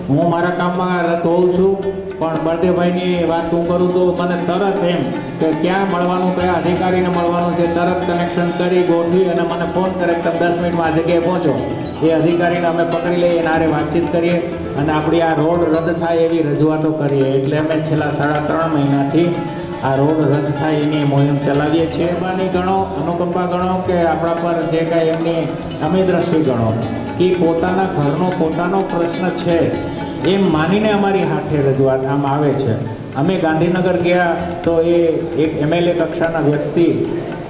Speaker 1: હું મારા કામમાં રત હોઉં છું, પણ બળદેવભાઈની વાત હું કરું તો મને તરત એમ કે ક્યાં મળવાનું, કયા અધિકારીને મળવાનું છે, તરત કનેક્શન કરી ગોઠવી અને મને ફોન કરે કે તમે 10 મિનિટમાં આ જગ્યાએ પહોંચો. એ અધિકારીને અમે પકડી લઈએ, એના હારે વાતચીત કરીએ અને આપણી આ રોડ રદ થાય એવી રજૂઆતો કરીએ. એટલે અમે છેલ્લા 3.5 મહિનાથી આ રોડ રદ થાય એની મુહિમ ચલાવીએ છીએ. એમાંની ગણો, અનુકંપા ગણો કે આપણા પર જે કાંઈ એમની અમે દ્રષ્ટિ ગણો કે પોતાના ઘરનો પોતાનો પ્રશ્ન છે એમ માનીને અમારી હાથે રજૂઆત આમ આવે છે. અમે ગાંધીનગર ગયા તો એ એક MLA કક્ષાના વ્યક્તિ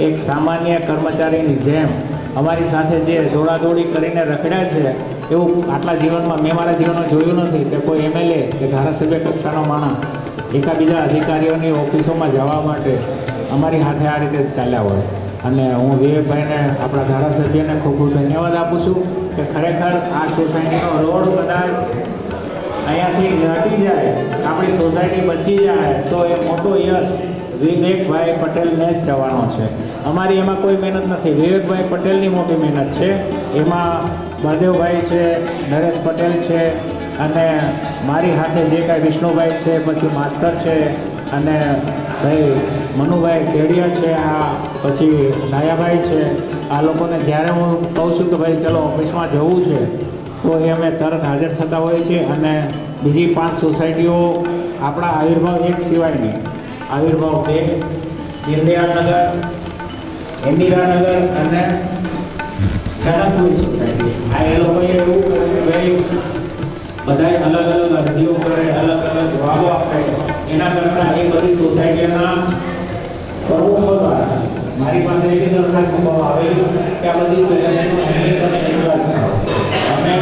Speaker 1: એક સામાન્ય કર્મચારીની જેમ અમારી સાથે જે દોડાદોડી કરીને રખડ્યા છે એવું આટલા જીવનમાં મેં મારા જીવનમાં જોયું નથી કે કોઈ MLA કે ધારાસભ્ય કક્ષાનો માણસ એકાબીજા અધિકારીઓની ઓફિસોમાં જવા માટે અમારી હાથે આ રીતે ચાલ્યા હોય. અને હું વિવેકભાઈને, આપણા ધારાસભ્યને ખૂબ ખૂબ ધન્યવાદ આપું છું કે ખરેખર આ સોસાયટીનો રોડ કદાચ અહીંયાથી હટી જાય, આપણી સોસાયટી બચી જાય તો એ મોટો યશ વિવેકભાઈ પટેલને જ જવાનો છે. અમારી એમાં કોઈ મહેનત નથી, વિવેકભાઈ પટેલની મોટી મહેનત છે. એમાં બળદેવભાઈ છે, નરેશ પટેલ છે અને મારી સાથે જે કાંઈ વિષ્ણુભાઈ છે, પછી માસ્તર છે અને ભાઈ મનુભાઈ કેડિયા છે, આ પછી નાયાભાઈ છે. આ લોકોને જ્યારે હું કહું છું કે ભાઈ ચલો ઓફિસમાં જવું છે તો એ અમે તરત હાજર થતા હોઈએ છીએ. અને બીજી 5 સોસાયટીઓ આપણા આવિર્ભાવ 1 સિવાયની, આવિર્ભાવ 2, દીનદયાળનગર, ઇન્દિરાનગર અને જનકપુરી સોસાયટી. આ એ લોકોએ એવું કર્યું કે ભાઈ બધાય અલગ અલગ અરજીઓ કરે, અલગ અલગ જવાબો આપે. એના કરતાં એ બધી સોસાયટીના પ્રમુખો દ્વારા મારી પાસે એવી દરખાસ્ત મૂકવામાં આવેલી કે આ બધી સોસાયટીનું અમે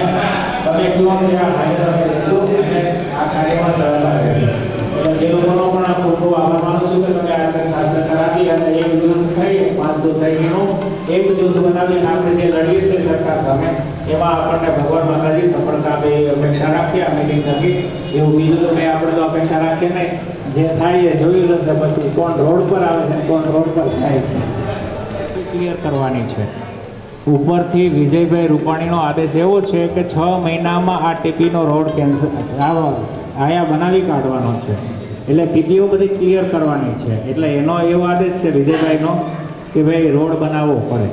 Speaker 1: તમે કહો કે આ હાજર અમે રહીશું અને આ કાર્યમાં સહભાગી રહીશું. એટલે એ લોકોનો પણ ખૂબ ખૂબ આભાર માનું છું કે તમે આ રીતે સાધન કરાવી અને એક જૂથ થઈ 5 સોસાયટીનું એક જૂથ બનાવીને આપણે જે લડીએ છીએ સરકાર સામે, એમાં આપણને ભગવાન માતાજી સફળતા આપે એ અપેક્ષા રાખીએ આ મિટિંગ થકી. એવું બીજું તો કંઈ આપણે તો અપેક્ષા રાખીએ નહીં, જે થાય એ જોઈ જશે પછી કોણ રોડ પર આવે છે, કોણ રોડ પર થાય છે. ક્લિયર કરવાની છે. ઉપરથી વિજયભાઈ રૂપાણીનો આદેશ એવો છે કે 6 મહિનામાં આ ટીપીનો રોડ કેન્સલ અહીંયા બનાવી કાઢવાનો છે. એટલે ટીપીઓ બધી ક્લિયર કરવાની છે. એટલે એનો એવો આદેશ છે વિજયભાઈનો કે ભાઈ રોડ બનાવવો પડે.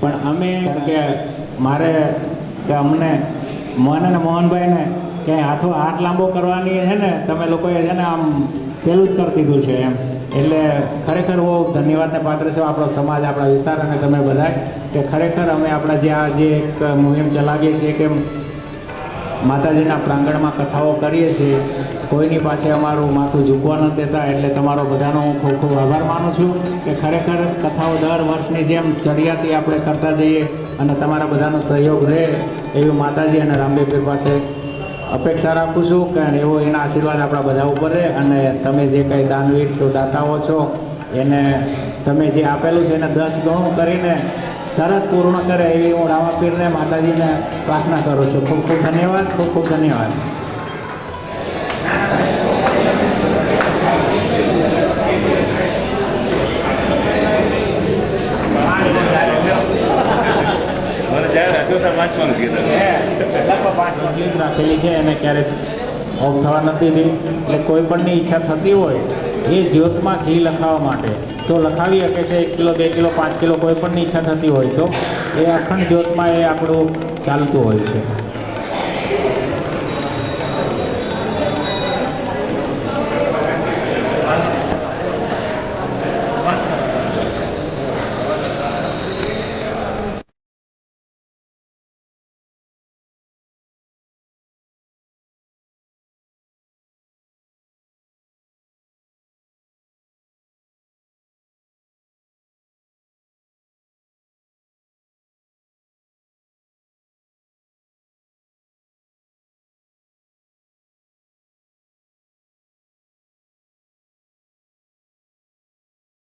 Speaker 1: પણ અમે કે મારે કે અમને મને ને મોહનભાઈને ક્યાંય હાથ લાંબો કરવાની છે ને, તમે લોકોએ છે ને આમ પેલું જ કરી દીધું છે એમ. એટલે ખરેખર બહુ ધન્યવાદને પાત્ર છે આપણો સમાજ, આપણા વિસ્તાર અને તમે બધા કે ખરેખર અમે આપણા જે આ જે એક મુહિમ ચલાવીએ છીએ કે માતાજીના પ્રાંગણમાં કથાઓ કરીએ છીએ, કોઈની પાસે અમારું માથું ઝૂકવા ન દેતા. એટલે તમારો બધાનો હું ખૂબ ખૂબ આભાર માનું છું કે ખરેખર કથાઓ દર વર્ષની જેમ ચડિયાતી આપણે કરતા જઈએ અને તમારા બધાનો સહયોગ રહે એવી માતાજી અને રામદેવ પીર પાસે અપેક્ષા રાખું છું કે એવો એના આશીર્વાદ આપણા બધા ઉપર રહે. અને તમે જે કંઈ દાનવીર છો, દાતાઓ છો, એને તમે જે આપેલું છે એને 10 ગણું કરીને તરત પૂર્ણ કરે એવી હું રામાપીરને, માતાજીને પ્રાર્થના કરું છું. ખૂબ ખૂબ ધન્યવાદ, ખૂબ ખૂબ ધન્યવાદ. રાખેલી છે એને ક્યારેક ઓફ થવા નથી દી. એટલે કોઈ પણની ઈચ્છા થતી હોય એ જ્યોતમાં ઘી લખાવવા માટે તો લખાવી શકે છે. 1 કિલો, 2 કિલો, 5 કિલો કોઈ પણની ઈચ્છા થતી હોય તો એ અખંડ જ્યોતમાં એ આપણું ચાલતું હોય છે.